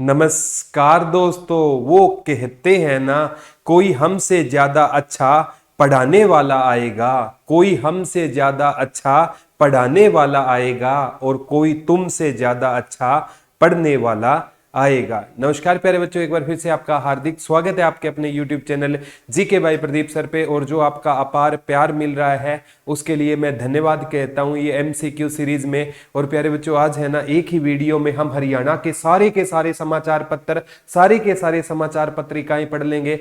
नमस्कार दोस्तों। वो कहते हैं ना, कोई हमसे ज्यादा अच्छा पढ़ाने वाला आएगा, कोई हमसे ज्यादा अच्छा पढ़ाने वाला आएगा और कोई तुमसे ज्यादा अच्छा पढ़ने वाला आएगा। नमस्कार प्यारे बच्चों, एक बार फिर से आपका हार्दिक स्वागत है आपके अपने YouTube channel GK by Pradeep sir पे। और जो आपका अपार प्यार मिल रहा है उसके लिए मैं धन्यवाद कहता हूं ये MCQ सीरीज में। और प्यारे बच्चों, आज है ना एक ही वीडियो में हम हरियाणा के सारे समाचार पत्र, सारे के सारे समाचार पत्रिकाएं पढ़ लेंगे।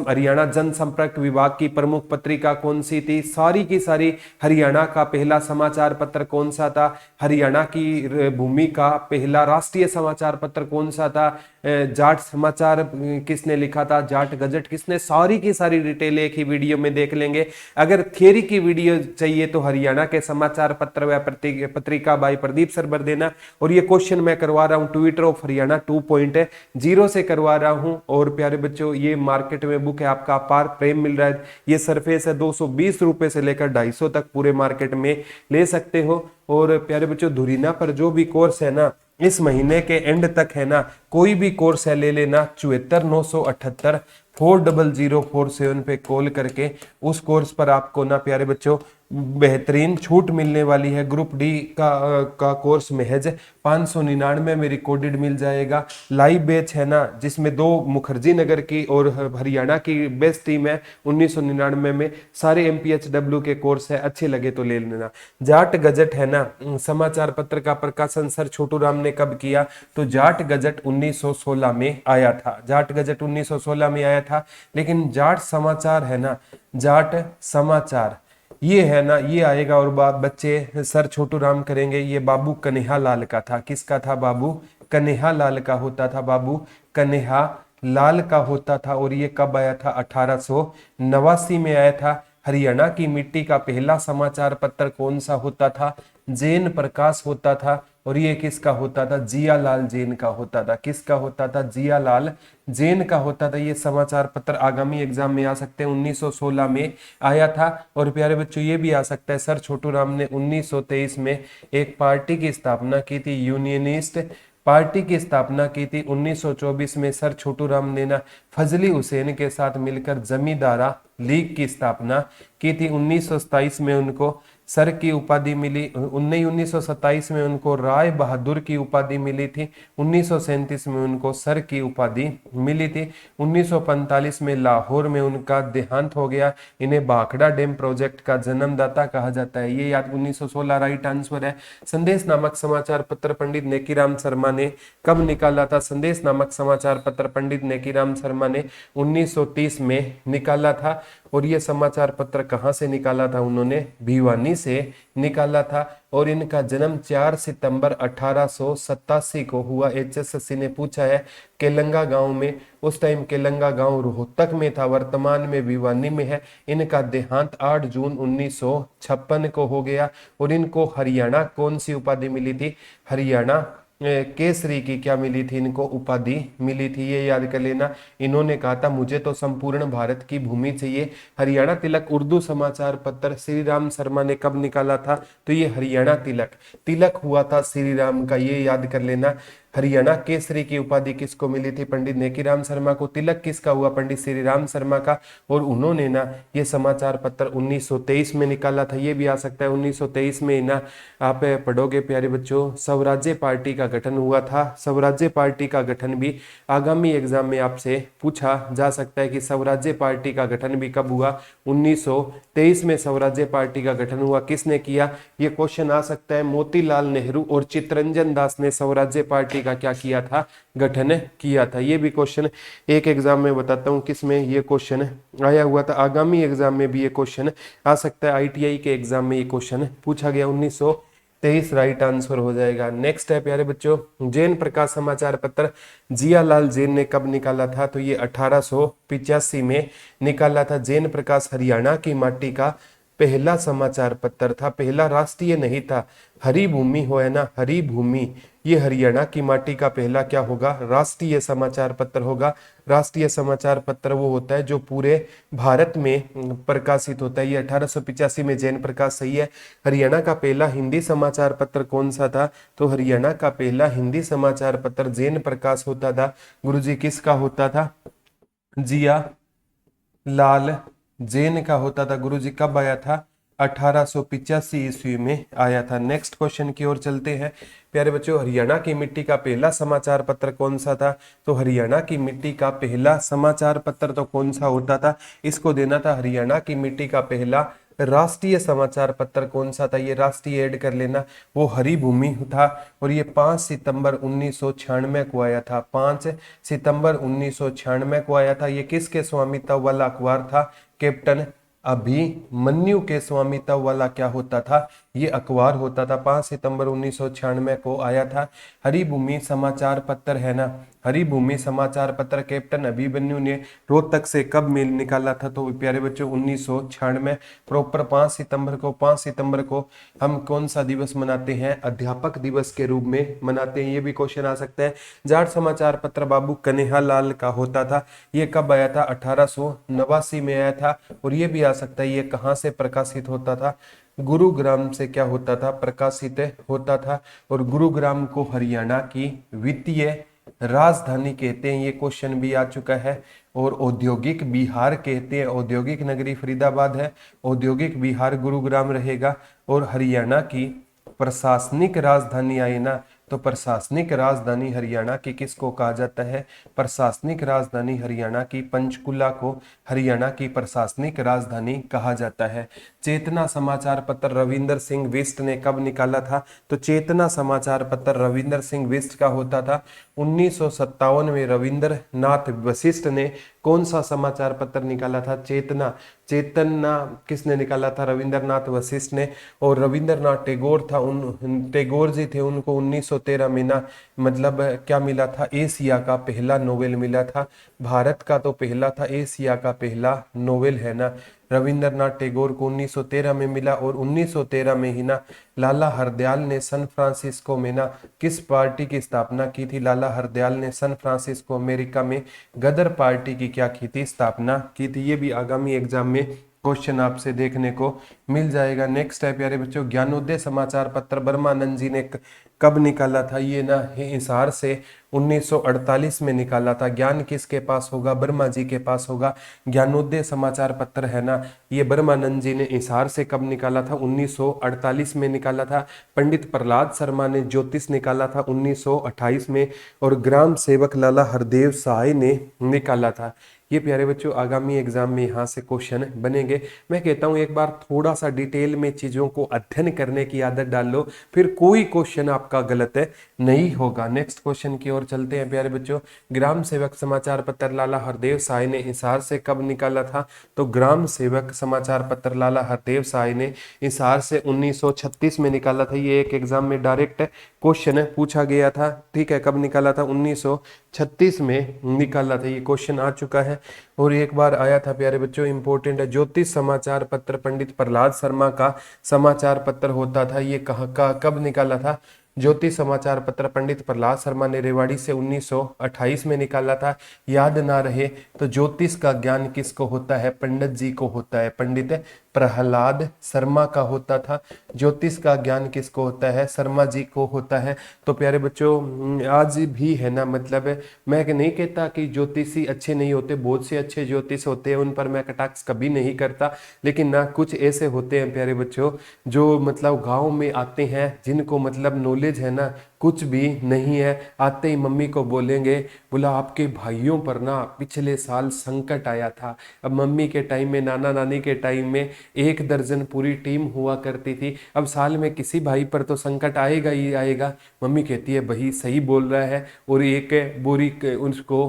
हरियाणा जनसंपर्क विभाग की प्रमुख पत्रिका कौन सी थी, सारी की सारी हरियाणा का पहला समाचार पत्र कौन सा था, हरियाणा की भूमि का पहला राष्ट्रीय समाचार पत्र कौन सा था, जाट समाचार किसने लिखा था, जाट गजट किसने, सारी की सारी डिटेल एक ही वीडियो में देख लेंगे। अगर थियरी की वीडियो चाहिए तो हरियाणा के समाचार पत्र व पत्रिका बाई प्रदीप सर भर देना। और ये क्वेश्चन मैं करवा रहा हूँ ट्विटर ऑफ हरियाणा 2.0 से करवा रहा हूँ। और प्यारे बच्चों, ये मार्केट में बुक है, आपका अपार प्रेम मिल रहा है। ये सरफेस है 220 रुपए से लेकर 250 तक पूरे मार्केट में ले सकते हो। और प्यारे बच्चों, धुरीना पर जो भी कोर्स है ना, इस महीने के एंड तक है ना, कोई भी कोर्स है ले लेना। 74,978 40047 पे कॉल करके उस कोर्स पर आपको ना प्यारे बच्चों बेहतरीन छूट मिलने वाली है। ग्रुप डी का कोर्स महज 599 में रिकॉर्डेड मिल जाएगा। लाइव बैच है ना, जिसमें 2 मुखर्जी नगर की और हरियाणा की बेस्ट टीम है। 1999 में सारे MPHW के कोर्स है, अच्छे लगे तो ले लेना। जाट गजट है ना, समाचार पत्र का प्रकाशन सर छोटू राम ने कब किया, तो जाट गजट 1916 में आया था। जाट गजट 1916 में आया था। लेकिन जाट समाचार है ना, जाट समाचार ये है ना, ये आएगा और बच्चे सर छोटू राम करेंगे। ये बाबू कन्हैया लाल का था। किसका था? बाबू कन्हैया लाल का होता था, बाबू कन्हैया लाल का होता था। और ये कब आया था? 1889 में आया था। हरियाणा की मिट्टी का पहला समाचार पत्र कौन सा होता था? जैन प्रकाश होता था। और ये किसका होता था? जियालाल जैन का होता था। किसका होता था? जियालाल जैन का होता था। ये समाचार पत्र आगामी एग्जाम में आ सकते हैं। 1916 में आया था। और प्यारे बच्चों, ये भी आ सकता है सर छोटू राम ने 1923 में एक पार्टी की स्थापना की थी, यूनियनिस्ट पार्टी की स्थापना की थी। 1924 में सर छोटू राम ने ना फजली हुसैन के साथ मिलकर जमींदारा लीग की स्थापना की थी। 1927 में उनको सर की उपाधि मिली। 1927 में उनको राय बहादुर की उपाधि मिली थी। 1937 में उनको सर की उपाधि मिली थी। 1945 में लाहौर में उनका देहांत हो गया। इन्हें भाखड़ा डैम प्रोजेक्ट का जन्मदाता कहा जाता है। ये याद 1916 राइट आंसर है। संदेश नामक समाचार पत्र पंडित नेकीराम शर्मा ने कब निकाला था? संदेश नामक समाचार पत्र पंडित नेकीराम शर्मा ने 1930 में निकाला था। और ये समाचार पत्र कहाँ से निकाला था? उन्होंने भिवानी से निकाला था। और इनका जन्म 4 सितंबर 1887 को हुआ। HSSC ने पूछा है केलंगा गांव में। उस टाइम केलंगा गांव रोहतक में था, वर्तमान में भिवानी में है। इनका देहांत 8 जून 1956 को हो गया। और इनको हरियाणा कौन सी उपाधि मिली थी? हरियाणा केसरी की क्या मिली थी? इनको उपाधि मिली थी। ये याद कर लेना। इन्होंने कहा था मुझे तो संपूर्ण भारत की भूमि चाहिए। हरियाणा तिलक उर्दू समाचार पत्र श्री राम शर्मा ने कब निकाला था? तो ये हरियाणा तिलक हुआ था श्री राम का, ये याद कर लेना। हरियाणा केसरी की उपाधि किसको मिली थी? पंडित नेकीराम शर्मा को। तिलक किसका हुआ? पंडित श्री राम शर्मा का। और उन्होंने ना ये समाचार पत्र 1923 में निकाला था। ये भी आ सकता है 1923 में ना। आप पढ़ोगे प्यारे बच्चों, स्वराज्य पार्टी का गठन हुआ था। स्वराज्य पार्टी का गठन भी आगामी एग्जाम में आपसे पूछा जा सकता है कि स्वराज्य पार्टी का गठन भी कब हुआ? 1923 में स्वराज्य पार्टी का गठन हुआ। किसने किया? ये क्वेश्चन आ सकता है। मोतीलाल नेहरू और चित्तरंजन दास ने स्वराज्य पार्टी का क्या किया था? गठन किया था। ये भी क्वेश्चन एक एग्जाम में बताता हूं किसमें ये क्वेश्चन आया हुआ था। आगामी एग्जाम में भी ये क्वेश्चन आ सकता है। ITI के एग्जाम में ये क्वेश्चन पूछा गया। 1923 राइट आंसर हो जाएगा। नेक्स्ट है प्यारे बच्चों, जैन प्रकाश समाचार पत्र जियालाल जैन ने कब निकाला था? तो ये 1885 में निकाला था। जैन प्रकाश हरियाणा की माटी का पहला समाचार पत्र था, पहला राष्ट्रीय नहीं था। हरी भूमि हो है ना, हरी भूमि, ये हरियाणा की माटी का पहला क्या होगा, राष्ट्रीय समाचार पत्र होगा। राष्ट्रीय समाचार पत्र वो होता है जो पूरे भारत में प्रकाशित होता है। ये 1885 में जैन प्रकाश सही है। हरियाणा का पहला हिंदी समाचार पत्र कौन सा था, तो हरियाणा का पहला हिंदी समाचार पत्र जैन प्रकाश होता था। गुरुजी किसका होता था, जिया लाल जैन का होता था। गुरुजी कब आया था, 1885 ईस्वी में आया था। नेक्स्ट क्वेश्चन की ओर चलते हैं प्यारे बच्चों। हरियाणा की मिट्टी का पहला समाचार पत्र कौन सा था, तो हरियाणा की मिट्टी का पहला समाचार पत्र तो कौन सा होता था, इसको देना था हरियाणा की मिट्टी का पहला राष्ट्रीय समाचार पत्र कौन सा था, ये राष्ट्रीय ऐड कर लेना, वो हरी भूमि था। और ये 5 सितंबर 1996 को आया था, 5 सितंबर 1996 को आया था। ये किसके स्वामित्व वाला अखबार था, कैप्टन अभिमन्यु के स्वामित्व वाला क्या होता था, ये अखबार होता था। 5 सितंबर 1996 को आया था। हरी भूमि समाचार पत्र है ना, हरी भूमि समाचार पत्र कैप्टन अभिमन्यु ने रोहतक से कब मेल निकाला था, तो प्यारे बच्चों 1996 प्रॉपर 5 सितंबर को। 5 सितंबर को हम कौन सा दिवस मनाते हैं, अध्यापक दिवस के रूप में मनाते हैं। ये भी क्वेश्चन आ सकता है। जाट समाचार पत्र बाबू कन्हैयालाल का होता था, ये कब आया था, 1889 में आया था। और ये भी आ सकता है ये कहाँ से प्रकाशित होता था, गुरुग्राम से क्या होता था, प्रकाशित होता था। और गुरुग्राम को हरियाणा की वित्तीय राजधानी कहते हैं, ये क्वेश्चन भी आ चुका है। और औद्योगिक बिहार कहते हैं, औद्योगिक नगरी फरीदाबाद है, औद्योगिक बिहार गुरुग्राम रहेगा। और हरियाणा की प्रशासनिक राजधानी आई ना, तो प्रशासनिक राजधानी हरियाणा की किसको कहा जाता है, प्रशासनिक राजधानी हरियाणा की पंचकुला को हरियाणा की प्रशासनिक राजधानी कहा जाता है। चेतना समाचार पत्र रविंदर सिंह बिष्ट ने कब निकाला था, तो चेतना समाचार पत्र रविंदर सिंह बिष्ट का होता था 1957 में। रविंद्र नाथ वशिष्ठ ने कौन सा समाचार पत्र निकाला था, चेतना। चेतना किसने निकाला था, रविंद्रनाथ वशिष्ठ ने। और रविंद्रनाथ टैगोर था, उन टैगोर जी थे, उनको 1913 में ना मतलब क्या मिला था, एशिया का पहला नोबेल मिला था। भारत का तो पहला था, एशिया का पहला नोबेल है ना रविंद्रनाथ टैगोर को 1913 में मिला। और 1913 में ही ना लाला हरदयाल ने सैन फ्रांसिस्को में ना किस पार्टी की स्थापना की थी, लाला हरदयाल ने सैन फ्रांसिस्को अमेरिका में गदर पार्टी की क्या की थी, स्थापना की थी। ये भी आगामी एग्जाम में क्वेश्चन आपसे देखने को मिल जाएगा। नेक्स्ट है प्यारे बच्चों, ज्ञानोदय समाचार पत्र ब्रह्मानंद जी ने कब निकाला था, ये ना हिसार से 1948 में निकाला था। ज्ञान किसके पास होगा, ब्रह्मा जी के पास होगा। ज्ञानोदय समाचार पत्र है ना, ये ब्रह्मानंद जी ने हिसार से कब निकाला था, 1948 में निकाला था। पंडित प्रहलाद शर्मा ने ज्योतिष निकाला था 1928 में। और ग्राम सेवक लाला हरदेव सहाय ने निकाला था। ये प्यारे बच्चों आगामी एग्जाम में यहाँ से क्वेश्चन बनेंगे। मैं कहता हूँ एक बार थोड़ा सा डिटेल में चीजों को अध्ययन करने की आदत डाल लो, फिर कोई क्वेश्चन आपका गलत नहीं होगा। नेक्स्ट क्वेश्चन की ओर चलते हैं प्यारे बच्चों। ग्राम सेवक समाचार पत्र लाला हरदेव सहाय ने हिसार से कब निकाला था, तो ग्राम सेवक समाचार पत्र लाला हरदेव सहाय ने हिसार से 1936 में निकाला था। ये एक एग्जाम में डायरेक्ट क्वेश्चन पूछा गया था, ठीक है। कब निकाला था, 1936 में निकाला था। ये क्वेश्चन आ चुका है। और एक बार आया था प्यारे बच्चों, इंपॉर्टेंट है, ज्योतिष समाचार पत्र पंडित प्रहलाद शर्मा का समाचार पत्र होता था। ये कहाँ का कब निकाला था, ज्योतिष समाचार पत्र पंडित प्रहलाद शर्मा ने रेवाड़ी से 1928 में निकाला था। याद ना रहे तो ज्योतिष का ज्ञान किसको होता है, पंडित जी को होता है, पंडित प्रहलाद शर्मा का होता था। ज्योतिष का ज्ञान किसको होता है, शर्मा जी को होता है। तो प्यारे बच्चों आज भी है ना, मतलब मैं नहीं कहता कि ज्योतिषी अच्छे नहीं होते, बहुत से अच्छे ज्योतिष होते हैं, उन पर मैं कटाक्ष कभी नहीं करता। लेकिन ना कुछ ऐसे होते हैं प्यारे बच्चों जो मतलब गाँव में आते हैं, जिनको मतलब नॉलेज है ना कुछ भी नहीं है, आते ही मम्मी को बोलेंगे, बोला आपके भाइयों पर ना पिछले साल संकट आया था। अब मम्मी के टाइम में, नाना नानी के टाइम में 1 दर्जन पूरी टीम हुआ करती थी। अब साल में किसी भाई पर तो संकट आएगा ही आएगा। मम्मी कहती है भाई सही बोल रहा है, और एक बोरी उसको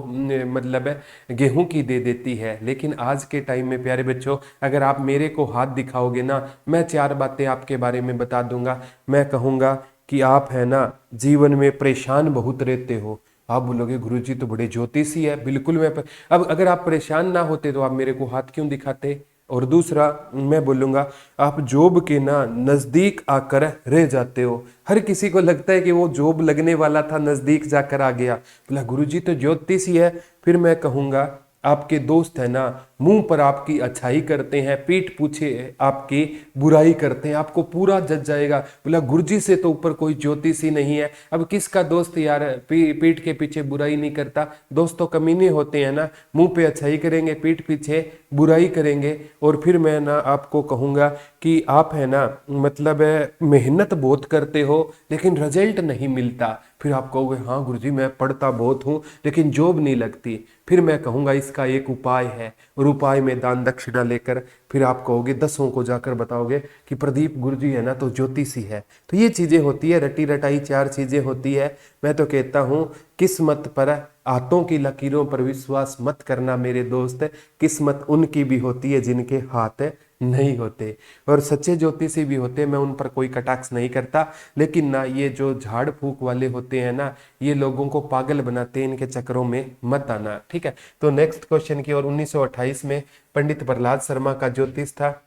मतलब गेहूं की दे देती है। लेकिन आज के टाइम में प्यारे बच्चों अगर आप मेरे को हाथ दिखाओगे ना, मैं 4 बातें आपके बारे में बता दूंगा। मैं कहूँगा कि आप है ना जीवन में परेशान बहुत रहते हो। आप बोलोगे गुरुजी तो बड़े ज्योतिषी है, बिल्कुल मैं अब अगर आप परेशान ना होते तो आप मेरे को हाथ क्यों दिखाते, और दूसरा मैं बोलूँगा, आप जॉब के ना नज़दीक आकर रह जाते हो। हर किसी को लगता है कि वो जॉब लगने वाला था, नज़दीक जाकर आ गया। बोला गुरुजी तो ज्योतिष ही है। फिर मैं कहूँगा आपके दोस्त है ना, मुंह पर आपकी अच्छाई करते हैं, पीठ पीछे आपकी बुराई करते हैं, आपको पूरा जज जाएगा। बोला गुरुजी से तो ऊपर कोई ज्योतिषी नहीं है। अब किसका दोस्त यार पीठ के पीछे बुराई नहीं करता। दोस्त तो कमीने होते हैं ना, मुंह पे अच्छाई करेंगे, पीठ पीछे बुराई करेंगे। और फिर मैं ना आपको कहूँगा कि आप है ना, मतलब मेहनत बहुत करते हो लेकिन रिजल्ट नहीं मिलता। फिर आप कहोगे हाँ गुरुजी मैं पढ़ता बहुत हूँ लेकिन जॉब नहीं लगती। फिर मैं कहूँगा इसका एक उपाय है, और उपाय में दान दक्षिणा लेकर फिर आप कहोगे, 10 को जाकर बताओगे कि प्रदीप गुरुजी है ना तो ज्योतिषी है। तो ये चीज़ें होती है, रटी रटाई 4 चीज़ें होती है। मैं तो कहता हूँ किस्मत पर, हाथों की लकीरों पर विश्वास मत करना मेरे दोस्त। किस्मत उनकी भी होती है जिनके हाथ नहीं होते, और सच्चे ज्योतिषी भी होते हैं, मैं उन पर कोई कटाक्ष नहीं करता। लेकिन ना ये जो झाड़ फूक वाले होते हैं ना, ये लोगों को पागल बनाते हैं, इनके चक्करों में मत आना, ठीक है। तो नेक्स्ट क्वेश्चन की ओर, 1928 में पंडित प्रहलाद शर्मा का ज्योतिष था।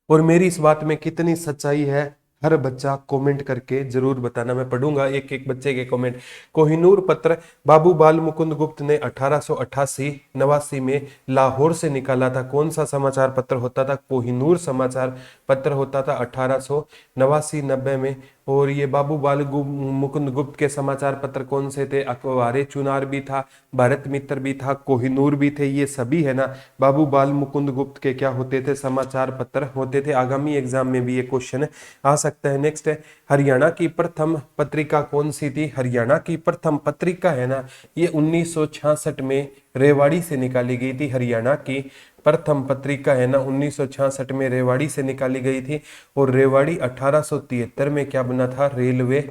और मेरी इस बात में कितनी सच्चाई है, हर बच्चा कमेंट करके जरूर बताना। मैं पढ़ूंगा एक एक बच्चे के कमेंट। कोहिनूर पत्र बाबू बाल मुकुंद गुप्त ने 1888-89 में लाहौर से निकाला था। कौन सा समाचार पत्र होता था? कोहिनूर समाचार पत्र होता था 1889-90 में। और ये बाबू बाल मुकुंद गुप्त के समाचार पत्र कौन से थे? अखबारे चुनार भी था, भारत मित्र भी था, कोहिनूर भी थे। ये सभी है ना बाबू बाल मुकुंद गुप्त के क्या होते थे? समाचार पत्र होते थे। आगामी एग्जाम में भी ये क्वेश्चन आ सकता है। नेक्स्ट है, हरियाणा की प्रथम पत्रिका कौन सी थी? हरियाणा की प्रथम पत्रिका है ना, ये 1966 में रेवाड़ी से निकाली गई थी। हरियाणा की प्रथम पत्रिका है ना 1966 में रेवाड़ी से निकाली गई थी। और रेवाड़ी 1873 में क्या बना था? रेलवे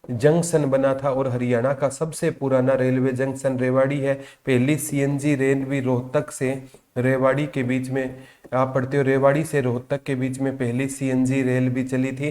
जंक्शन बना था। और हरियाणा का सबसे पुराना रेलवे जंक्शन रेवाड़ी है। पहली सीएनजी रेलवे रोहतक से रेवाड़ी के बीच में, आप पढ़ते हो रेवाड़ी से रोहतक के बीच में पहली सीएनजी रेल भी चली थी।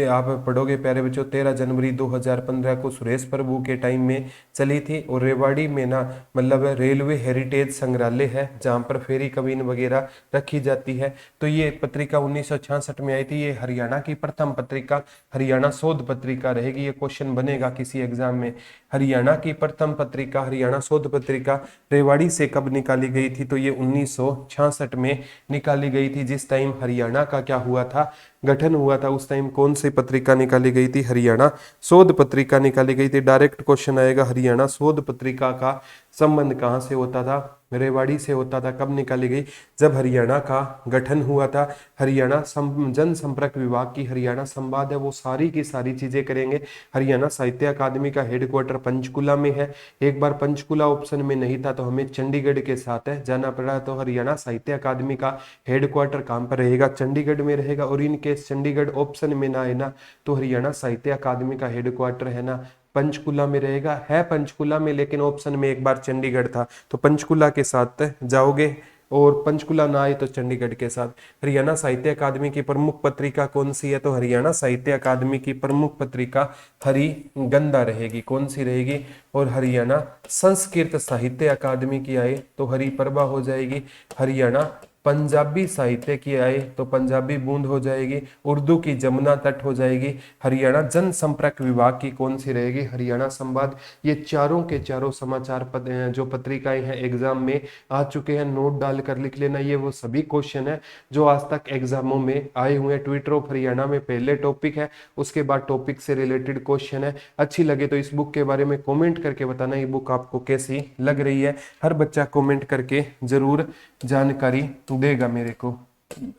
आप पढ़ोगे प्यारे बच्चों, 13 जनवरी 2015 को सुरेश प्रभु के टाइम में चली थी। और रेवाड़ी में ना मतलब रेलवे हेरिटेज संग्रहालय है जहाँ पर फेरी कबीन वगैरह रखी जाती है। तो ये पत्रिका 1966 में आई थी। ये हरियाणा की प्रथम पत्रिका हरियाणा शोध पत्रिका रहेगी। ये क्वेश्चन बनेगा किसी एग्जाम में। हरियाणा की प्रथम पत्रिका हरियाणा शोध पत्रिका रेवाड़ी से कब निकाली गई थी? तो ये 1966 में निकाली गई थी। जिस टाइम हरियाणा का क्या हुआ था, गठन हुआ था, उस टाइम कौन सी पत्रिका निकाली गई थी? हरियाणा शोध पत्रिका निकाली गई थी। डायरेक्ट क्वेश्चन आएगा, हरियाणा शोध पत्रिका का संबंध कहाँ से होता था? रेवाड़ी से होता था। कब निकाली गई? जब हरियाणा का गठन हुआ था। हरियाणा जनसंपर्क विभाग की हरियाणा संवाद है, वो सारी की सारी चीजें करेंगे। हरियाणा साहित्य अकादमी का हेडक्वार्टर पंचकुला में है। एक बार पंचकुला ऑप्शन में नहीं था तो हमें चंडीगढ़ के साथ है जाना पड़ा। तो हरियाणा साहित्य अकादमी का हेडक्वार्टर कहाँ पर रहेगा? चंडीगढ़ में रहेगा। और इन केस चंडीगढ़ ऑप्शन में ना है ना, तो हरियाणा साहित्य अकादमी का हेडक्वार्टर है ना पंचकुला में रहेगा। है पंचकुला में, लेकिन ऑप्शन में एक बार चंडीगढ़ था, तो पंचकुला के साथ जाओगे। और पंचकुला ना आए तो चंडीगढ़ के साथ। हरियाणा साहित्य अकादमी की प्रमुख पत्रिका कौन सी है? तो हरियाणा साहित्य अकादमी की प्रमुख पत्रिका हरिगंधा रहेगी। कौन सी रहेगी? और हरियाणा संस्कृत साहित्य अकादमी की आए तो हरिप्रभा हो जाएगी। हरियाणा पंजाबी साहित्य की आए तो पंजाबी बूंद हो जाएगी। उर्दू की जमुना तट हो जाएगी। हरियाणा जनसंपर्क विभाग की कौन सी रहेगी? हरियाणा संवाद। ये चारों के चारों समाचार जो पत्रिकाएं हैं एग्जाम में आ चुके हैं, नोट डालकर लिख लेना। ये वो सभी क्वेश्चन है जो आज तक एग्जामों में आए हुए हैं। ट्विटर ऑफ हरियाणा में पहले टॉपिक है, उसके बाद टॉपिक से रिलेटेड क्वेश्चन है। अच्छी लगे तो इस बुक के बारे में कमेंट करके बताना ये बुक आपको कैसी लग रही है। हर बच्चा कमेंट करके जरूर जानकारी देगा मेरे को,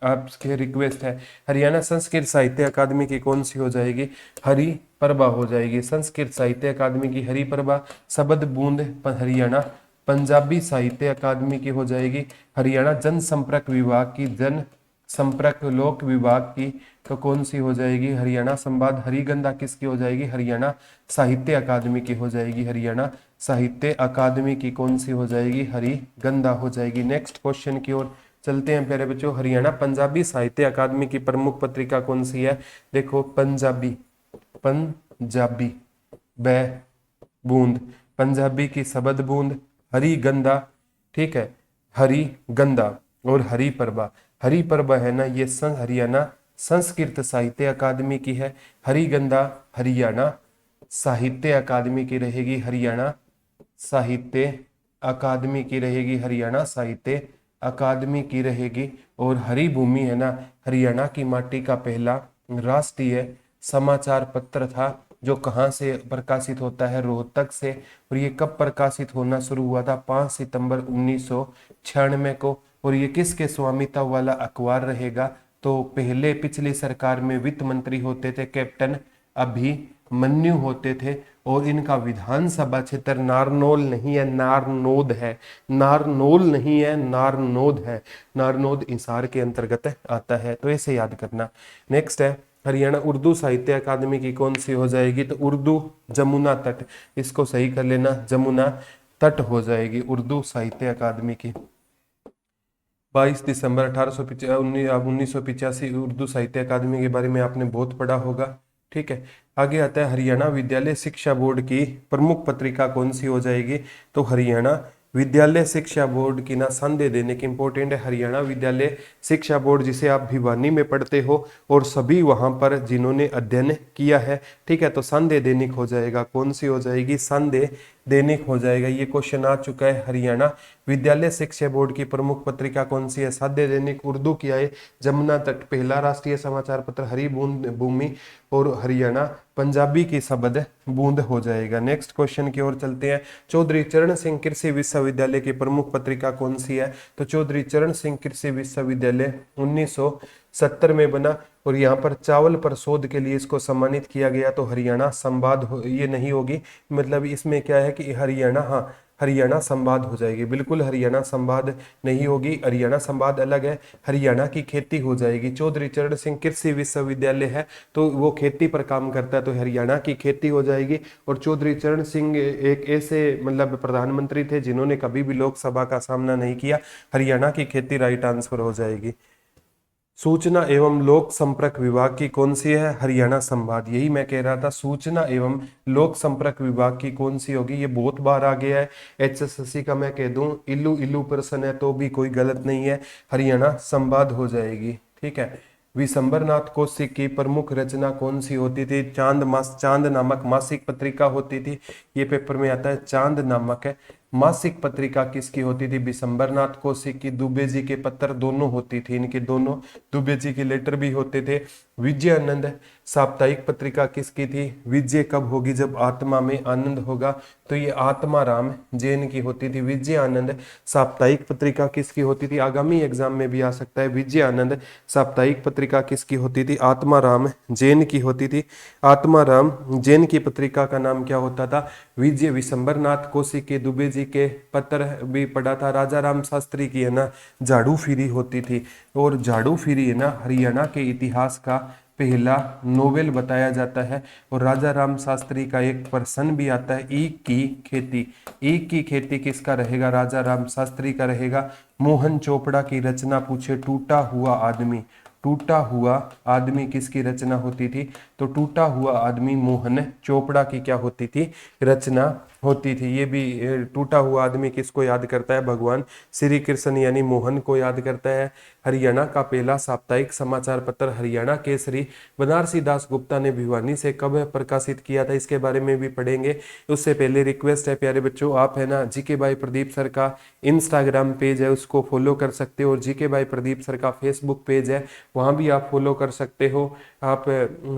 आपके रिक्वेस्ट है। हरियाणा संस्कृत साहित्य अकादमी की कौन सी हो जाएगी? हरिप्रभा हो जाएगी। संस्कृत साहित्य अकादमी की हरिप्रभा। शब्द बूंद हरियाणा पंजाबी साहित्य अकादमी की हो जाएगी। हरियाणा जनसंपर्क विभाग की जनसंपर्क लोक विभाग की तो कौन सी हो जाएगी? हरियाणा संवाद। हरिगंधा किसकी हो जाएगी? हरियाणा साहित्य अकादमी की हो जाएगी। हरियाणा साहित्य अकादमी की कौन सी हो जाएगी? हरिगंधा हो जाएगी। नेक्स्ट क्वेश्चन की ओर चलते हैं प्यारे बच्चों। हरियाणा पंजाबी साहित्य अकादमी की प्रमुख पत्रिका कौन सी है? देखो पंजाबी, पंजाबी ब बूंद, पंजाबी की शब्द बूंद हरिगंधा, ठीक है हरिगंधा। और हरिप्रभा। हरिप्रभा है ना ये हरियाणा संस्कृत साहित्य अकादमी की है। हरिगंधा हरियाणा साहित्य अकादमी की रहेगी, हरियाणा साहित्य अकादमी की रहेगी, हरियाणा साहित्य अकादमी की रहेगी। और हरिभूमि है ना हरियाणा की माटी का पहला राष्ट्रीय समाचार पत्र था, जो कहाँ से प्रकाशित होता है, रोहतक से। और ये कब प्रकाशित होना शुरू हुआ था, 5 सितंबर 1996 को। और ये किसके स्वामित्व वाला अखबार रहेगा, तो पहले पिछली सरकार में वित्त मंत्री होते थे कैप्टन अभिमन्यु होते थे। और इनका विधानसभा क्षेत्र नारनौल नहीं है, नारनौद है। नारनौल नहीं है, नारनौद है। नारनौद हिसार के अंतर्गत आता है, तो ऐसे याद करना। नेक्स्ट है हरियाणा उर्दू साहित्य अकादमी की कौन सी हो जाएगी, तो उर्दू जमुना तट, इसको सही कर लेना, जमुना तट हो जाएगी उर्दू साहित्य अकादमी की। 22 दिसंबर 1985 उर्दू साहित्य अकादमी के बारे में आपने बहुत पढ़ा होगा। ठीक है, आगे आता है हरियाणा विद्यालय शिक्षा बोर्ड की प्रमुख पत्रिका कौन सी हो जाएगी, तो हरियाणा विद्यालय शिक्षा बोर्ड की ना संदेह देने की इंपॉर्टेंट है। हरियाणा विद्यालय शिक्षा बोर्ड जिसे आप भिवानी में पढ़ते हो और सभी वहां पर जिन्होंने अध्ययन किया है, ठीक है, तो संदेह दैनिक हो जाएगा। कौन सी हो जाएगी, संदेह दैनिक हो जाएगा। ये क्वेश्चन आ चुका है। हरियाणा विद्यालय शिक्षा बोर्ड की प्रमुख पत्रिका कौन सी है, संदेह दैनिक। उर्दू की आए जमुना तट पहला राष्ट्रीय समाचार पत्र, हरी बूंद भूमि। और हरियाणा पंजाबी की शब्द बूंद हो जाएगा। नेक्स्ट क्वेश्चन की ओर चलते हैं। चौधरी चरण सिंह कृषि विश्वविद्यालय की प्रमुख पत्रिका कौन सी है, तो चौधरी चरण सिंह कृषि विश्वविद्यालय 1970 में बना। और यहाँ पर चावल पर शोध के लिए इसको सम्मानित किया गया, तो हरियाणा संवाद ये नहीं होगी, मतलब इसमें क्या है कि हरियाणा, हाँ हरियाणा संवाद हो जाएगी, बिल्कुल हरियाणा संवाद नहीं होगी, हरियाणा संवाद अलग है, हरियाणा की खेती हो जाएगी। चौधरी चरण सिंह कृषि विश्वविद्यालय है तो वो खेती पर काम करता है, तो हरियाणा की खेती हो जाएगी। और चौधरी चरण सिंह एक ऐसे मतलब प्रधानमंत्री थे जिन्होंने कभी भी लोकसभा का सामना नहीं किया। हरियाणा की खेती राइट आंसर हो जाएगी। सूचना एवं लोक संपर्क विभाग की कौन सी है, हरियाणा संवाद। यही मैं कह रहा था, सूचना एवं लोक संपर्क विभाग की कौन सी होगी, ये बहुत बार आ गया है एचएसएससी का। मैं कह दूं इल्लू इल्लू प्रश्न है तो भी कोई गलत नहीं है, हरियाणा संवाद हो जाएगी। ठीक है, विशंबरनाथ कौशिक की प्रमुख रचना कौन सी होती थी, चांद नामक मासिक पत्रिका होती थी। ये पेपर में आता है, चांद नामक है मासिक पत्रिका किसकी होती थी, विशंबरनाथ कौशिक की। दुबे जी के पत्र दोनों होती थी इनके, दोनों दुबे जी के लेटर भी होते थे। विजय आनंद साप्ताहिक पत्रिका किसकी थी, विजय कब होगी, जब आत्मा में आनंद होगा, तो ये आत्मा राम जैन की होती थी। विजय आनंद साप्ताहिक पत्रिका किसकी होती थी, आगामी एग्जाम में भी आ सकता है। विजय आनंद साप्ताहिक पत्रिका किसकी होती थी, आत्मा राम जैन की होती थी। आत्मा राम जैन की पत्रिका का नाम क्या होता था, विजय। विशंबरनाथ कौशिक के, दुबे जी के पत्र भी पढ़ा था। राजा राम शास्त्री की है ना झाड़ू फिरी होती थी, और झाड़ू फिरी है ना हरियाणा के इतिहास का पहला नोवेल बताया जाता है। और राजा राम शास्त्री का एक प्रश्न भी आता है, ईख की खेती। ईख की खेती किसका रहेगा, राजा राम शास्त्री का रहेगा। मोहन चोपड़ा की रचना पूछे, टूटा हुआ आदमी। टूटा हुआ आदमी किसकी रचना होती थी, तो टूटा हुआ आदमी मोहन चोपड़ा की क्या होती थी, रचना होती थी। ये भी टूटा हुआ आदमी किसको याद करता है, भगवान श्री कृष्ण यानी मोहन को याद करता है। हरियाणा का पहला साप्ताहिक समाचार पत्र हरियाणा केसरी बनारसी दास गुप्ता ने भिवानी से कब प्रकाशित किया था, इसके बारे में भी पढ़ेंगे। उससे पहले रिक्वेस्ट है प्यारे बच्चों, आप है ना जीके बाई प्रदीप सर का इंस्टाग्राम पेज है उसको फॉलो कर सकते हो, और जीके बाई प्रदीप सर का फेसबुक पेज है वहां भी आप फॉलो कर सकते हो। आप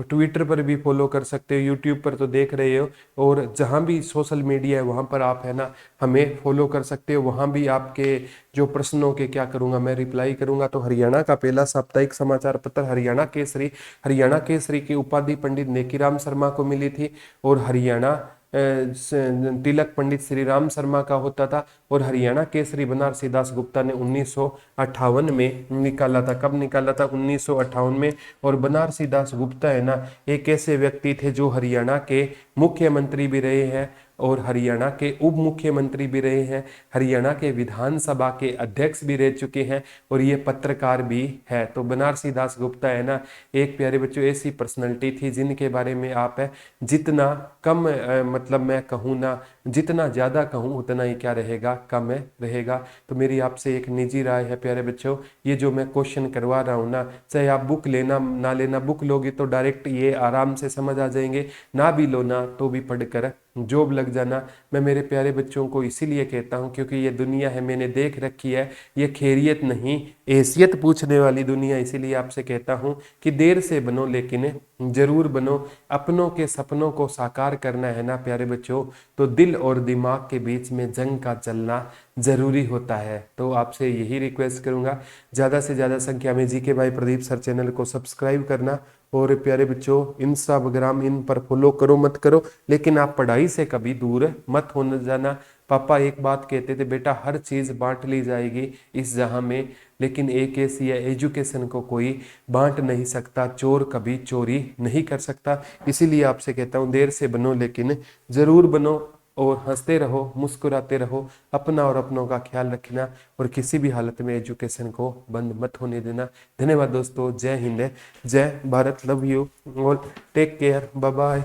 ट्विटर पर भी फॉलो कर सकते हो, यूट्यूब पर तो देख रहे हो, और जहां भी सोशल मीडिया है वहां पर आप है ना हमें फॉलो कर सकते हो। वहां भी आपके जो प्रश्नों के क्या करूंगा, मैं रिप्लाई करूंगा। तो हरियाणा का पहला साप्ताहिक समाचार पत्र हरियाणा केसरी। हरियाणा केसरी की उपाधि पंडित नेकीराम शर्मा को मिली थी, और हरियाणा तिलक पंडित श्री राम शर्मा का होता था। और हरियाणा केसरी बनारसी दास गुप्ता ने 1958 में निकाला था। कब निकाला था, 1958 में। और बनारसी दास गुप्ता है ना एक ऐसे व्यक्ति थे जो हरियाणा के मुख्यमंत्री भी रहे हैं, और हरियाणा के उप मुख्यमंत्री भी रहे हैं, हरियाणा के विधानसभा के अध्यक्ष भी रह चुके हैं और ये पत्रकार भी है। तो बनारसी दास गुप्ता है ना, एक प्यारे बच्चों ऐसी पर्सनैलिटी थी जिनके बारे में आप जितना कम मतलब मैं कहूँ ना, जितना ज़्यादा कहूँ उतना ही क्या रहेगा, कम रहेगा। तो मेरी आपसे एक निजी राय है प्यारे बच्चों, ये जो मैं क्वेश्चन करवा रहा हूँ ना, चाहे आप बुक लेना ना लेना, बुक लोगे तो डायरेक्ट ये आराम से समझ आ जाएंगे, ना भी लो ना तो भी पढ़कर जॉब लग जाना। मैं मेरे प्यारे बच्चों को इसीलिए कहता हूँ क्योंकि ये दुनिया है, मैंने देख रखी है, ये खैरियत नहीं हैसियत पूछने वाली दुनिया। इसीलिए आपसे कहता हूँ कि देर से बनो लेकिन जरूर बनो। अपनों के सपनों को साकार करना है ना प्यारे बच्चों, तो दिल और दिमाग के बीच में जंग का चलना जरूरी होता है। तो आपसे यही रिक्वेस्ट करूंगा, ज़्यादा से ज़्यादा संख्या में जीके भाई प्रदीप सर चैनल को सब्सक्राइब करना। और प्यारे बच्चों इंस्टाग्राम इन पर फॉलो करो मत करो, लेकिन आप पढ़ाई से कभी दूर मत होने जाना। पापा एक बात कहते थे, बेटा हर चीज़ बांट ली जाएगी इस जहां में, लेकिन एक ऐसी है एजुकेशन को कोई बांट नहीं सकता, चोर कभी चोरी नहीं कर सकता। इसीलिए आपसे कहता हूँ देर से बनो लेकिन जरूर बनो, और हंसते रहो मुस्कुराते रहो, अपना और अपनों का ख्याल रखना, और किसी भी हालत में एजुकेशन को बंद मत होने देना। धन्यवाद दोस्तों, जय हिंद, जय भारत, लव यू और टेक केयर, बाय बाय।